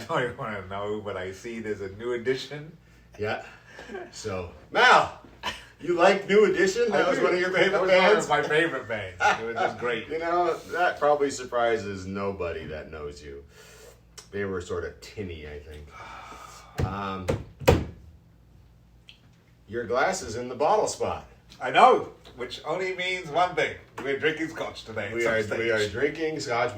know you want to know, but I see there's a new edition. Yeah. So, Mal, you like New Edition? That was one of your favorite bands? One of my favorite bands. It was just great. You know, that probably surprises nobody that knows you. They were sort of tinny, I think. Your glass is in the bottle spot. I know, which only means one thing. We're drinking Scotch today. We are drinking Scotch.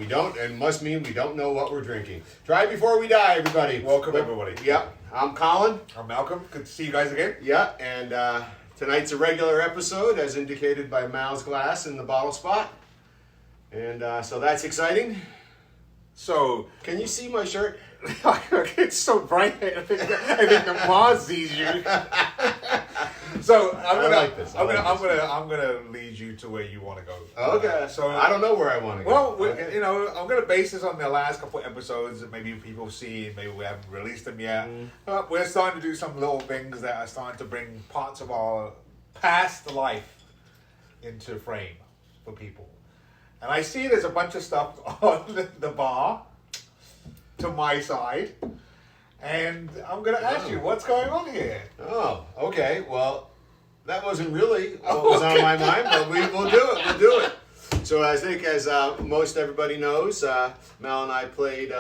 Must mean we don't know what we're drinking. Try before we die, everybody. Welcome, everybody. Yeah, I'm Colin. I'm Malcolm. Good to see you guys again. Yeah, and tonight's a regular episode, as indicated by Mal's glass in the bottle spot. And so that's exciting. So, can you see my shirt? It's so bright. I think the Mars sees you. So I'm gonna lead you to where you want to go. Okay. So I don't know where I want to go. Well, okay. I'm gonna base this on the last couple of episodes that maybe people see, maybe we haven't released them yet. We're starting to do some little things that are starting to bring parts of our past life into frame for people. And I see there's a bunch of stuff on the bar to my side. And I'm going to ask you, what's going on here? Oh, okay. Well, that wasn't really what was on my mind, but we'll do it. We'll do it. So I think, as most everybody knows, Mal and I played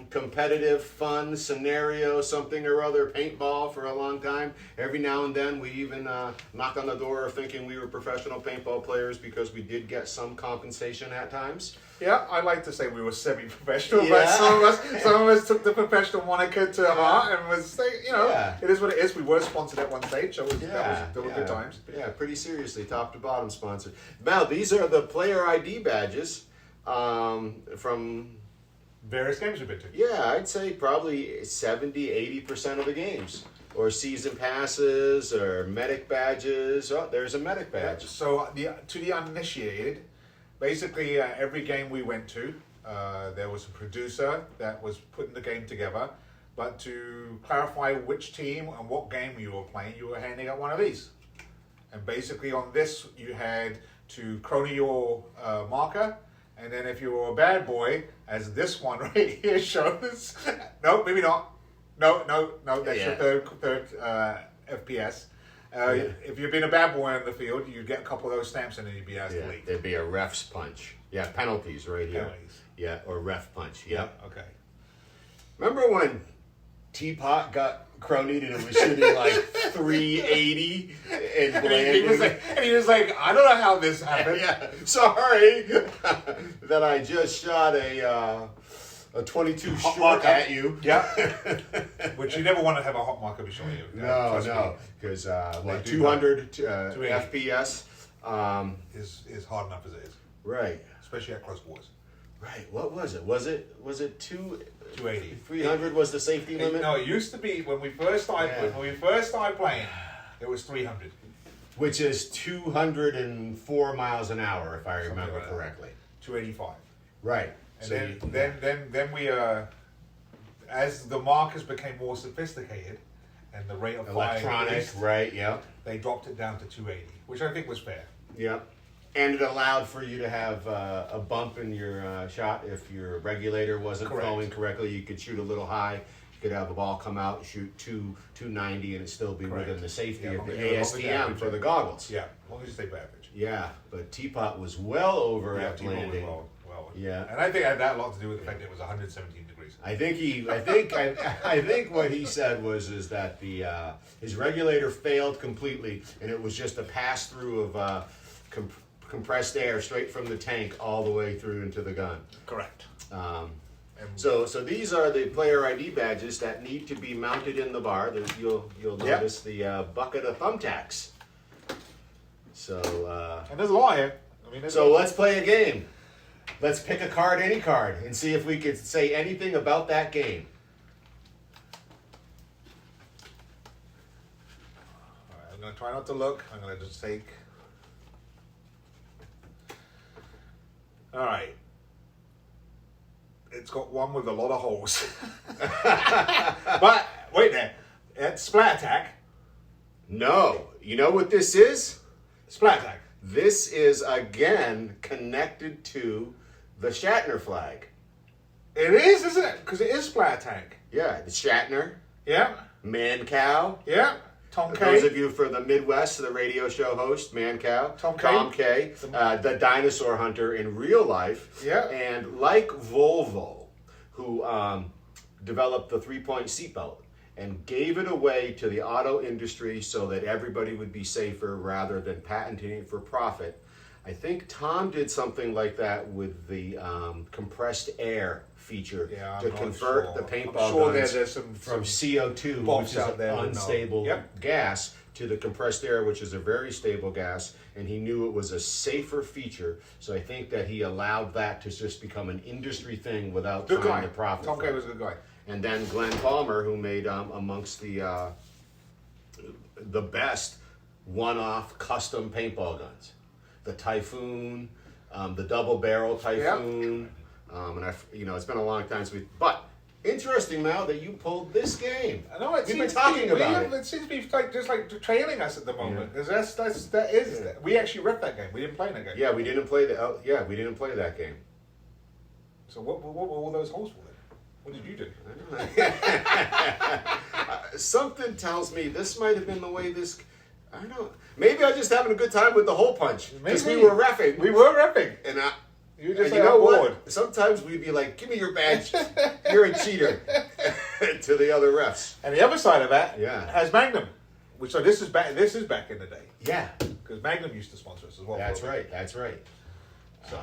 competitive, fun scenario, something or other, paintball for a long time. Every now and then we even knocked on the door thinking we were professional paintball players because we did get some compensation at times. Yeah, I like to say we were semi-professional, but some of us took the professional moniker to heart and was, it is what it is. We were sponsored at one stage, so that were good times. Yeah, pretty seriously, top to bottom sponsored. Mal, these are the player ID badges from various games we've been to. Yeah, I'd say probably 70-80% of the games. Or season passes, or medic badges. Oh, there's a medic badge. So to the uninitiated, basically every game we went to, there was a producer that was putting the game together. But to clarify which team and what game you were playing, you were handing out one of these. And basically on this, you had to chrono your marker. And then if you were a bad boy, as this one right here shows, no, maybe not. No, that's your third FPS. If you've been a bad boy on the field, you'd get a couple of those stamps and then you'd be asked to leave. There'd be a ref's punch. Yeah, penalties right here. Penalties. Yeah, or ref punch. Yep. Okay. Remember when Teapot got cronied and it was shooting like 380 and landing? And he was like, I don't know how this happened. Yeah, sorry that I just shot a 22 short at you. Yeah. Which you never want to have a hot marker be showing you. No, because 200 FPS is hard enough as it is. Right. Especially at close quarters. Right. What was it? Was it 280? 300 was the safety limit? No, it used to be when we first started playing, it was 300. Which is 204 miles an hour, if I remember correctly. 285. Right. And so then we as the markers became more sophisticated and the rate of fire increased, right? Yeah. They dropped it down to 280, which I think was fair. Yeah. And it allowed for you to have a bump in your shot if your regulator wasn't flowing correctly. You could shoot a little high. You could have the ball come out, shoot 290, and it still be within the safety of the ASTM for the goggles. Yeah, as long as you stay by average. Yeah, but Teapot was well over at landing. Well. Yeah, and I think it had that a lot to do with the fact that it was 117 degrees. I think what he said is that his regulator failed completely, and it was just a pass through of compressed air straight from the tank all the way through into the gun. Correct. So these are the player ID badges that need to be mounted in the bar. You'll notice the bucket of thumbtacks. So and there's a lot here. Let's play a game. Let's pick a card, any card, and see if we could say anything about that game. All right, I'm going to try not to look. I'm going to just take... All right. It's got one with a lot of holes. But, wait there. It's Splat Attack. No. You know what this is? Splat Attack. This is, again, connected to the Shatner flag. It is, isn't it? Because it is Splatter Tank. Yeah, the Shatner, Yeah. Man Cow. Yeah. Tom K. Those of you from the Midwest, the radio show host, Man Cow. Tom K. The dinosaur hunter in real life. Yeah. And like Volvo, who developed the 3-point seatbelt and gave it away to the auto industry so that everybody would be safer rather than patenting it for profit. I think Tom did something like that with the compressed air feature to convert the paintball guns there's from CO2, which is out there an unstable gas, to the compressed air, which is a very stable gas, and he knew it was a safer feature, so I think that he allowed that to just become an industry thing without trying to profit. Tom K was a good guy. And then Glenn Palmer, who made amongst the best one-off custom paintball guns. The Typhoon, the double barrel Typhoon, and it's been a long time since but interesting, Mal, that you pulled this game. I know we've been talking about it. It seems to be just trailing us at the moment because we actually ripped that game. We didn't play that game. Yeah, we didn't play we didn't play that game. So what were all those holes for then? What did you do? Something tells me this might have been the way this. I don't. Maybe I was just having a good time with the hole punch because we were reffing. We were reffing, and you just you know what? Sometimes we'd be like, "Give me your badge. You're a cheater." To the other refs. And the other side of that has Magnum, so this is back. This is back in the day. Yeah, because Magnum used to sponsor us as well. That's right. That's right. So,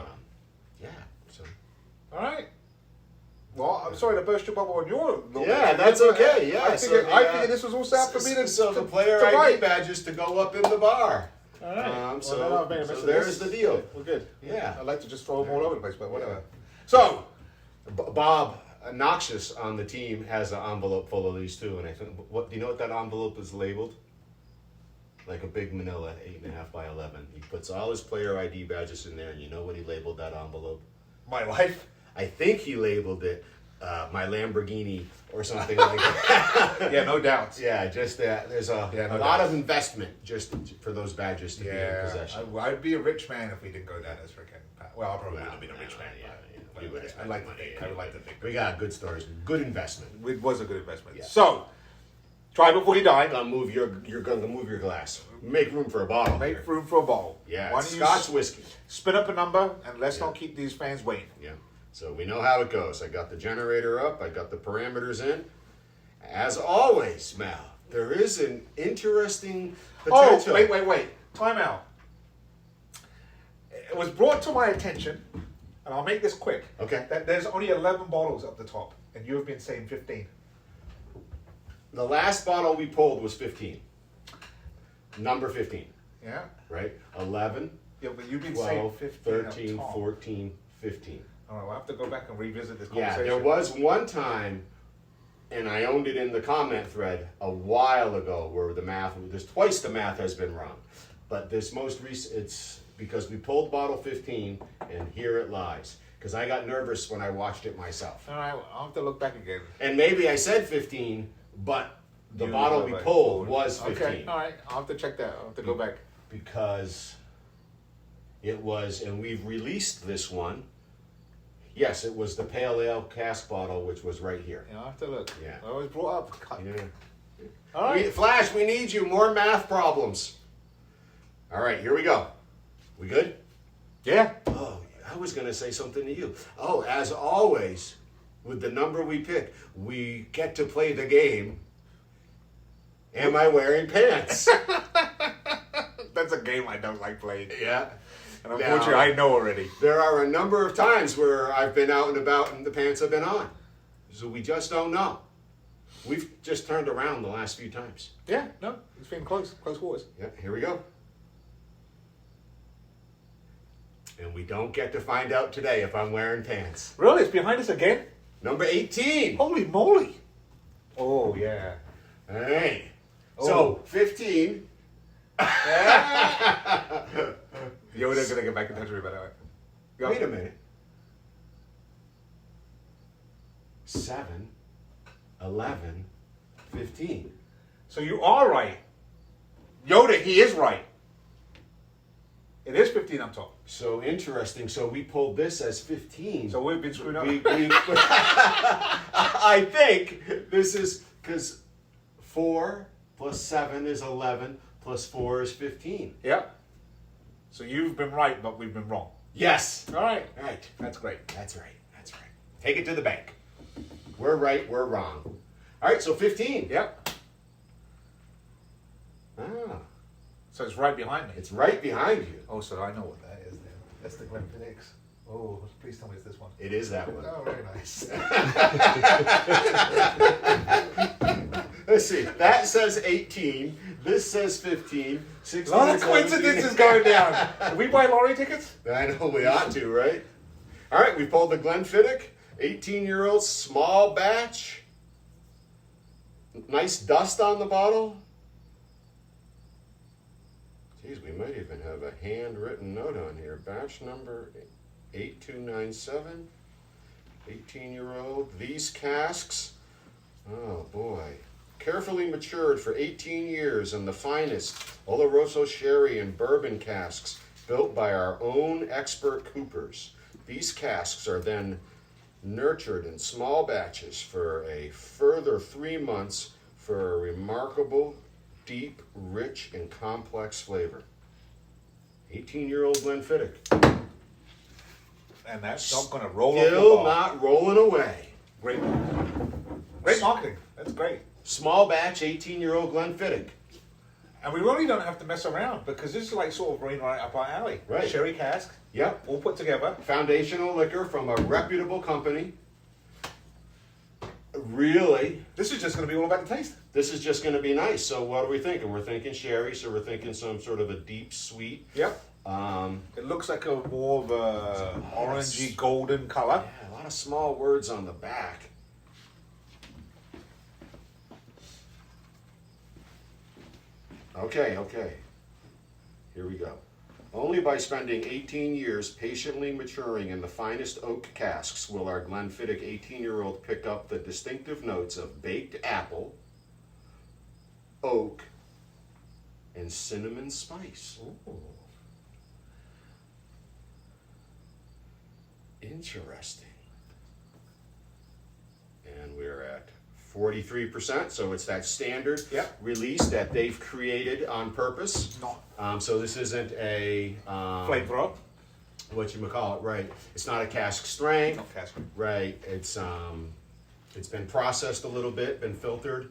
So, all right. Well, I'm sorry to burst your bubble on your. That's okay. Yeah, I figured this was all set up for me to. So the player ID badges to go up in the bar. All right. So there's the deal. We're good. Yeah. I'd like to just throw them all over the place, but whatever. So, Bob Noxious on the team has an envelope full of these too, and I think do you know what that envelope is labeled? Like a big manila, 8.5 by 11. He puts all his player ID badges in there, and you know what he labeled that envelope? My life. I think he labeled it my Lamborghini or something like that. Yeah, no doubt. Yeah, just there's a lot of investment just for those badges to be in possession. I'd be a rich man if we didn't go down this freaking path. Well, I probably wouldn't have been a rich man. I like to think. We got good stories. Good investment. It was a good investment. Yeah. So, try before you die. You're gonna move your glass. Make room for a bottle. Make room for a bottle. Yeah. Scotch whiskey. Spin up a number and let's not keep these fans waiting. Yeah. So we know how it goes. I got the generator up. I got the parameters in. As always, Mal, there is an interesting potential. Oh, wait. Time out. It was brought to my attention, and I'll make this quick. Okay. That there's only 11 bottles up the top, and you have been saying 15. The last bottle we pulled was 15. Number 15. Yeah. Right? 11. Yeah, but you've been 12, saying 15 13, 14, 15. All right, we'll have to go back and revisit this conversation. Yeah, there was one time, and I owned it in the comment thread a while ago, where there's twice the math has been wrong. But this most recent, it's because we pulled bottle 15, and here it lies. Because I got nervous when I watched it myself. All right, I'll have to look back again. And maybe I said 15, but the bottle we pulled was 15. Okay, all right, I'll have to check that. I'll have to go back. Because it was, and we've released this one. Yes, it was the Pale Ale cask bottle, which was right here. Yeah, I'll have to look. Yeah. I was brought up. Yeah. All right. Flash, we need you. More math problems. All right, here we go. We good? Yeah. Oh, I was going to say something to you. Oh, as always, with the number we pick, we get to play the game. Am I wearing pants? That's a game I don't like playing. Yeah. And unfortunately, I know already. There are a number of times where I've been out and about and the pants have been on. So we just don't know. We've just turned around the last few times. Yeah, no, it's been close quarters. Yeah, here we go. And we don't get to find out today if I'm wearing pants. Really? It's behind us again? Number 18. Holy moly. Oh, yeah. All right. Oh. So, 15. Yoda's going to get back in touch with me, by the way. Wait a minute. 7, 11, 15. So you are right. Yoda, he is right. It is 15 up top. So interesting. So we pulled this as 15. So we've been screwed up. I think this is because 4 plus 7 is 11 plus 4 is 15. Yeah. So you've been right, but we've been wrong. Yes. All right. Right. That's great. That's right. That's right. Take it to the bank. We're right. We're wrong. All right. So 15. Yep. Ah, So it's right behind me. it's right behind you. Oh, so I know what that is then. That's the Glenfiddich. Oh, please tell me it's this one. It is that one. Oh, very nice. Let's see. That says 18. This says 15. 16. A lot of coincidences going down. Did we buy lottery tickets? I know we ought to, right? All right, we pulled the Glenfiddich, 18-year-old small batch. Nice dust on the bottle. Geez, we might even have a handwritten note on here. Batch number 8297. 18-year-old. These casks, oh boy. Carefully matured for 18 years in the finest Oloroso sherry and bourbon casks built by our own expert coopers. These casks are then nurtured in small batches for a further 3 months for a remarkable, deep, rich, and complex flavor. 18-year-old Glenfiddich. And that's not going to roll off the Still bar. not rolling away. Great. Great marketing. That's great. Small batch, 18-year-old Glenfiddich. And we really don't have to mess around because this is like sort of right up our alley. Right. Sherry cask, Yep. all put together. Foundational liquor from a reputable company. Really, This is just going to be all about the taste. this is just going to be nice. So what are we thinking? We're thinking sherry, so we're thinking some sort of a deep sweet. Yep. Um, It looks like a more of a orangey golden color. yeah, a lot of small words on the back. Okay. Here we go. Only by spending 18 years patiently maturing in the finest oak casks will our Glenfiddich 18-year-old pick up the distinctive notes of baked apple, oak, and cinnamon spice. Ooh. Interesting. And we're at 43%, so it's that standard Yep. release that they've created on purpose. Not So this isn't a flavor up. whatchamacallit, right? It's not a cask strength, Not cask. right? It's been processed a little bit, been filtered,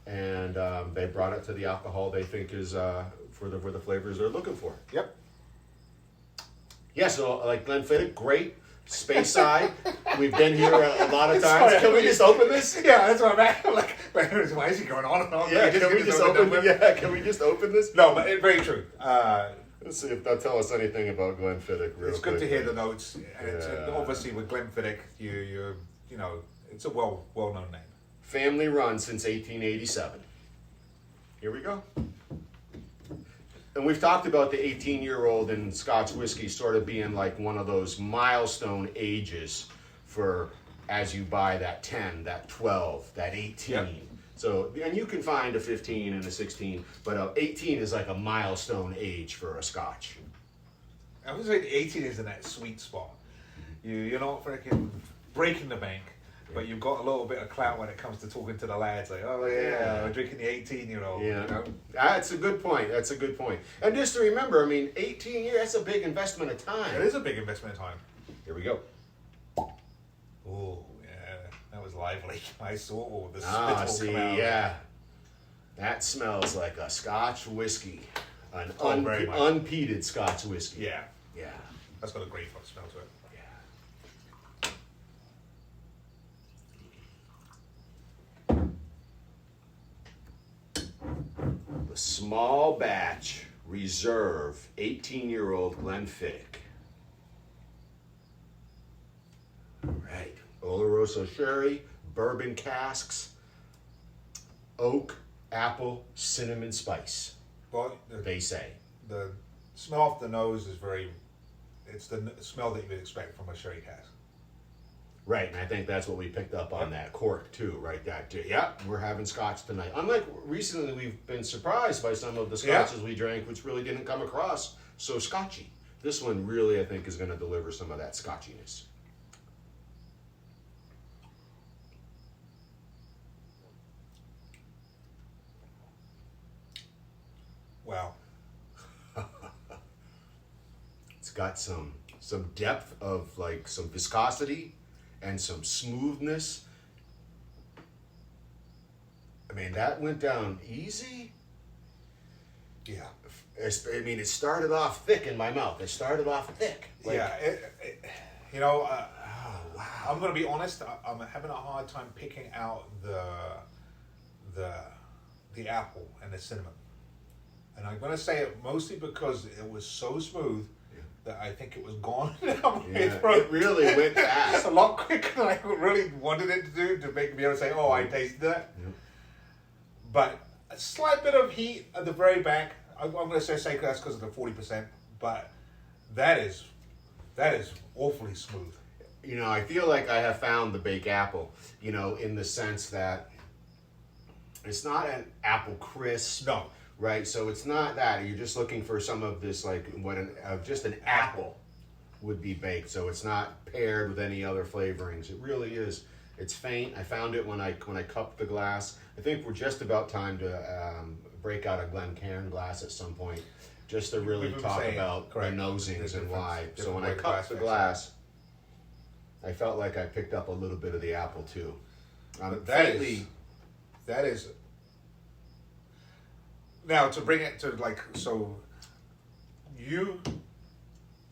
and they brought it to the alcohol they think is for the flavors they're looking for. Yep. Yeah, so like Glenfiddich, great. Space side, we've been here a lot of times. Sorry, Can we just open this? Yeah, that's what I'm at. I'm like, why is he going on and on? Yeah, Can can we just open? Can we just open this? No, but very true. Let's see if they'll tell us anything about Glenfiddich. It's good to hear the notes. And it's, Yeah. obviously with Glenfiddich, you know, it's a well-known name. Family run since 1887. Here we go. And we've talked about the 18-year-old in Scotch whiskey sort of being like one of those milestone ages for as you buy that 10, that 12, that 18. Yep. So, and you can find a 15 and a 16, but 18 is like a milestone age for a Scotch. I would say the 18 is in that sweet spot. You're not freaking breaking the bank, but you've got a little bit of clout when it comes to talking to the lads. Like, oh yeah, we're drinking the 18-year-old. Yeah, You know? that's a good point. That's a good point. And just to remember, I mean, 18 years, that's a big investment of time. It is a big investment of time. Here we go. Oh yeah, that was lively. I saw the Ah, spittle see, come out. yeah. That smells like a Scotch whiskey. An very much. unpeated Scotch whiskey. Yeah, Yeah. that's got a great smell to it. The small batch reserve 18-year-old Glenfiddich. All right. Oloroso sherry, bourbon casks, oak, apple, cinnamon spice, Well, they say. the smell off the nose is it's the smell that you would expect from a sherry cask. Right, and I think that's what we picked up on Yep. that cork too, right? Yep, we're having Scotch tonight. Unlike recently, we've been surprised by some of the Yeah. Scotches we drank, which really didn't come across so Scotchy. This one really, I think, is going to deliver some of that Scotchiness. Wow. It's got some depth of like some viscosity and some smoothness. I mean, that went down easy. Yeah. I mean, it started off thick in my mouth. It started off thick. Like, yeah. You know, wow. I'm going to be honest. I'm having a hard time picking out the apple and the cinnamon. And I'm going to say it mostly because it was so smooth that I think it was gone down my throat. It really went fast. It's a lot quicker than I really wanted it to do to make me able to say, oh, I tasted that. Yeah. But a slight bit of heat at the very back. I'm going to say that's because of the 40%, but that is awfully smooth. You know, I feel like I have found the baked apple, you know, in the sense that it's not an apple crisp. No. Right? So it's not that. You're just looking for some of this, like, just an apple would be baked. So it's not paired with any other flavorings. It really is. It's faint. I found it when I cupped the glass. I think we're just about time to break out a Glencairn glass at some point, just to really talk about the nosings and why. So when I cupped the glass, I felt like I picked up a little bit of the apple too. That is. Now to bring it to like, so you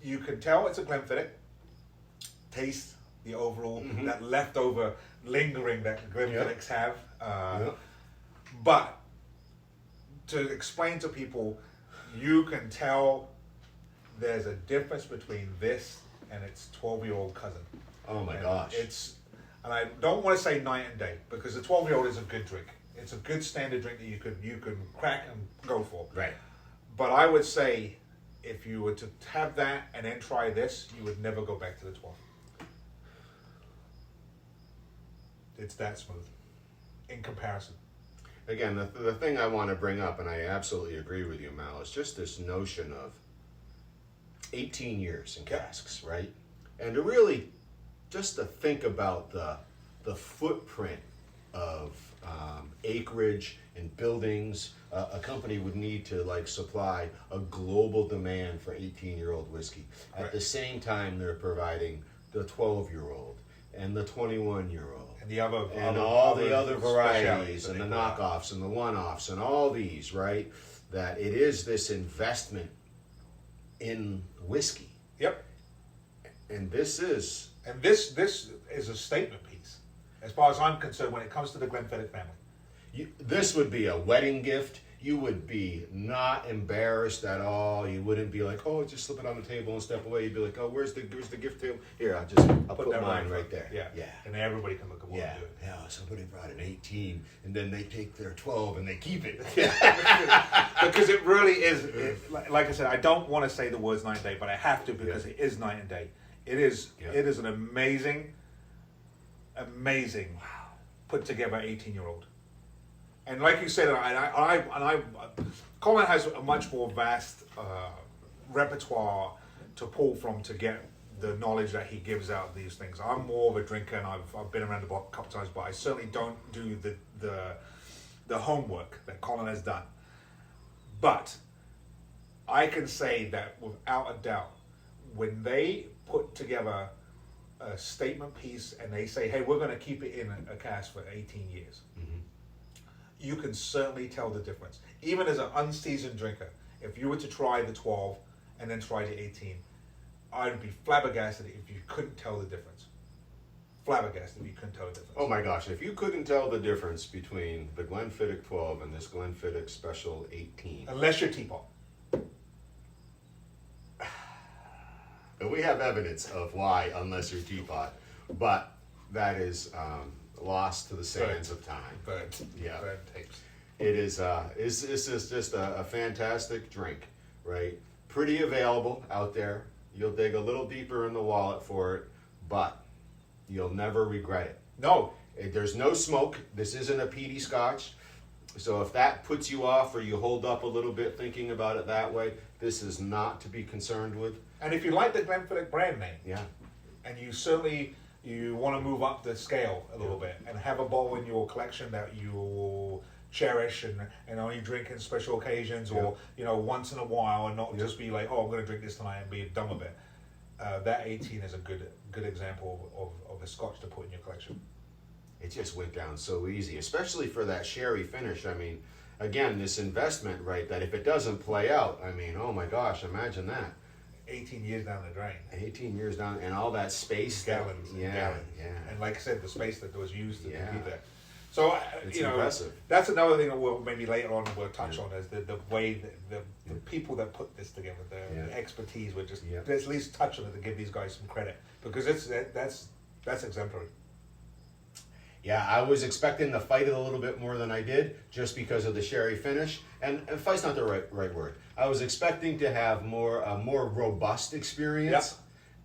can tell it's a Glenfiddich. Taste the overall, that leftover lingering that Glenfiddichs have. But to explain to people, you can tell there's a difference between this and its 12-year-old cousin. Oh my gosh. And I don't want to say night and day, because the 12-year-old is a good drink. It's a good standard drink that you can crack and go for. Right. But I would say, if you were to have that and then try this, you would never go back to the 12. It's that smooth, in comparison. Again, the thing I want to bring up, and I absolutely agree with you, Mal, is just this notion of 18 years in casks, right? And to really, just to think about the footprint of acreage and buildings, a company would need to like supply a global demand for 18-year-old whiskey. At the same time, they're providing the 12-year-old and the 21-year-old. And all the other varieties and the knockoffs and the one-offs and all these, right? That it is this investment in whiskey. Yep. And this is a statement piece, as far as I'm concerned, when it comes to the Glenfiddich family. This would be a wedding gift. You would be not embarrassed at all. You wouldn't be like, oh, just slip it on the table and step away. You'd be like, oh, where's the gift table? Here, I'll put mine right there. Yeah. And everybody can look at what I'm doing. Yeah, somebody brought an 18, and then they take their 12 and they keep it. Because it really is, like I said, I don't want to say the words night and day, but I have to, because it is night and day. It is an amazing put together 18-year-old. And like you said, Colin has a much more vast repertoire to pull from to get the knowledge that he gives out these things. I'm more of a drinker, and I've been around the block a couple times, but I certainly don't do the homework that Colin has done. But I can say that without a doubt, when they put together a statement piece and they say, hey, we're going to keep it in a cask for 18 years, you can certainly tell the difference. Even as an unseasoned drinker, if you were to try the 12 and then try the 18, I'd be flabbergasted if you couldn't tell the difference. Flabbergasted if you couldn't tell the difference. Oh my gosh, if you couldn't tell the difference between the Glenfiddich 12 and this Glenfiddich Special 18. Unless you're teapot. We have evidence of why, unless you're teapot. But that is lost to the sands of time. But tapes. It is. This is just a fantastic drink, right? Pretty available out there. You'll dig a little deeper in the wallet for it, but you'll never regret it. No. There's no smoke. This isn't a peaty Scotch. So if that puts you off or you hold up a little bit thinking about it that way, This is not to be concerned with. And if you like the Glenfiddich brand name, Yeah. and you want to move up the scale a little bit and have a bottle in your collection that you cherish and only drink in special occasions or once in a while, and not just be like, oh, I'm going to drink this tonight and be done with it. That 18 is a good example of a Scotch to put in your collection. It just went down so easy, especially for that sherry finish. I mean, again, this investment, right, that if it doesn't play out, I mean, oh my gosh, imagine that. 18 years down the drain. 18 years down, and all that space. Gallons. Yeah. And like I said, the space that was used to be there. So, it's impressive. That's another thing that we'll maybe later on we'll touch on is the way the people that put this together, the expertise, would just at least touch on it to give these guys some credit, because that's exemplary. Yeah, I was expecting to fight it a little bit more than I did, just because of the sherry finish. And fight's not the right word. I was expecting to have a more robust experience.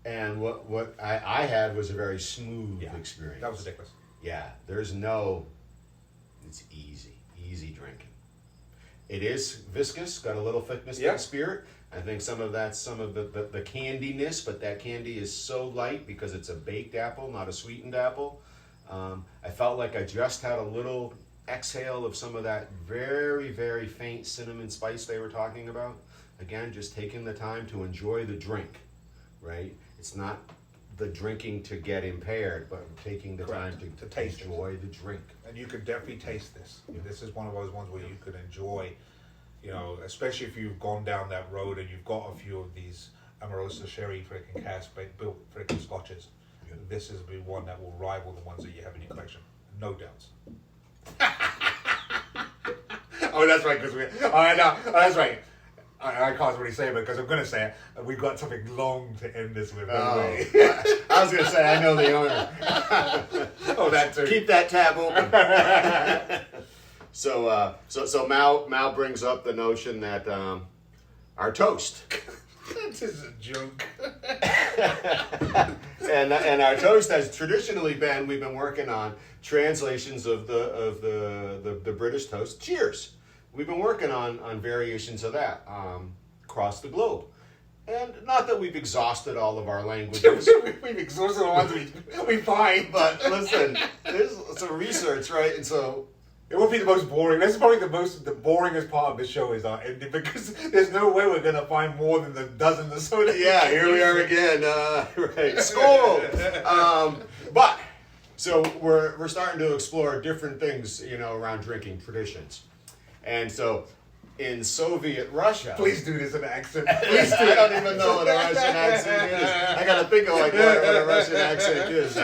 Yep. And what I had was a very smooth experience. That was ridiculous. Yeah, it's easy drinking. It is viscous, got a little thickness to the spirit. I think some of that's some of the candiness, but that candy is so light because it's a baked apple, not a sweetened apple. I felt like I just had a little exhale of some of that very, very faint cinnamon spice they were talking about. Again, just taking the time to enjoy the drink, right? It's not the drinking to get impaired, but taking the time to taste enjoy the drink. And you could definitely taste this. This is one of those ones where you could enjoy, especially if you've gone down that road and you've got a few of these Amorosa sherry freaking cask built freaking Scotches. This is the one that will rival the ones that you have in your collection. No doubts. Oh, that's right, that's right. I can't really say it because I'm going to say it. We've got something long to end this with. I was going to say, I know the owner. Oh, that too. Keep that tab open. So Mal brings up the notion that our toast. This is a joke. and our toast has traditionally been, we've been working on translations of the British toast. Cheers. We've been working on variations of that across the globe. And not that we've exhausted all of our languages. We've exhausted the ones we find. But listen, there's some research, right? And so it would be the most boring. This is probably the boringest part of the show is our ending, because there's no way we're gonna find more than the dozen or so. Yeah, here we are again. Right, skull. But so we're starting to explore different things, around drinking traditions, and so in Soviet Russia. Please do this in an accent. Please do. I don't even know what a Russian accent is. I gotta think of what a Russian accent is.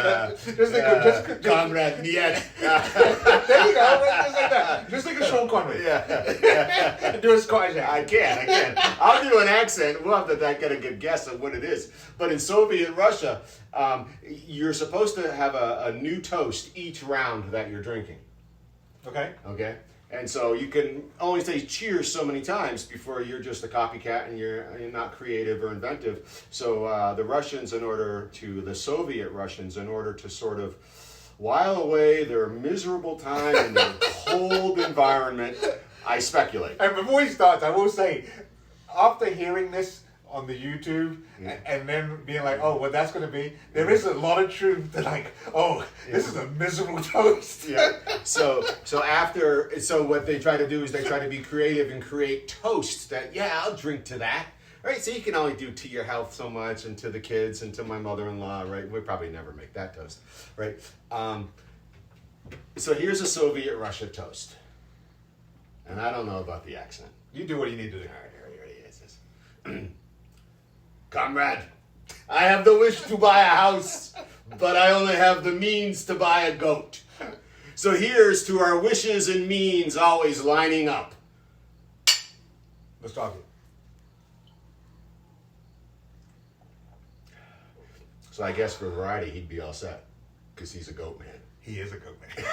Just Comrade Niet. There you go. Just like that. Just like a Sean Connery. Yeah. Do a Scottish accent. I can. I'll do an accent. We'll have to get a good guess at what it is. But in Soviet Russia, you're supposed to have a new toast each round that you're drinking. Okay. And so you can only say cheers so many times before you're just a copycat and you're not creative or inventive. So the Soviet Russians, in order to sort of while away their miserable time in the cold environment, I speculate. And before he starts, I will say, after hearing this on the YouTube and then being like, oh, what that's going to be, there is a lot of truth to this is a miserable toast. Yeah. So what they try to do is they try to be creative and create toasts that, I'll drink to that. Right? So you can only do to your health so much, and to the kids and to my mother-in-law, right? We'll probably never make that toast, right? So here's a Soviet Russia toast. And I don't know about the accent. You do what you need to do. All right, here it is. Comrade, I have the wish to buy a house, but I only have the means to buy a goat. So here's to our wishes and means always lining up. Let's talk it. So I guess for variety, he'd be all set, because he's a goat man. He is a goat man.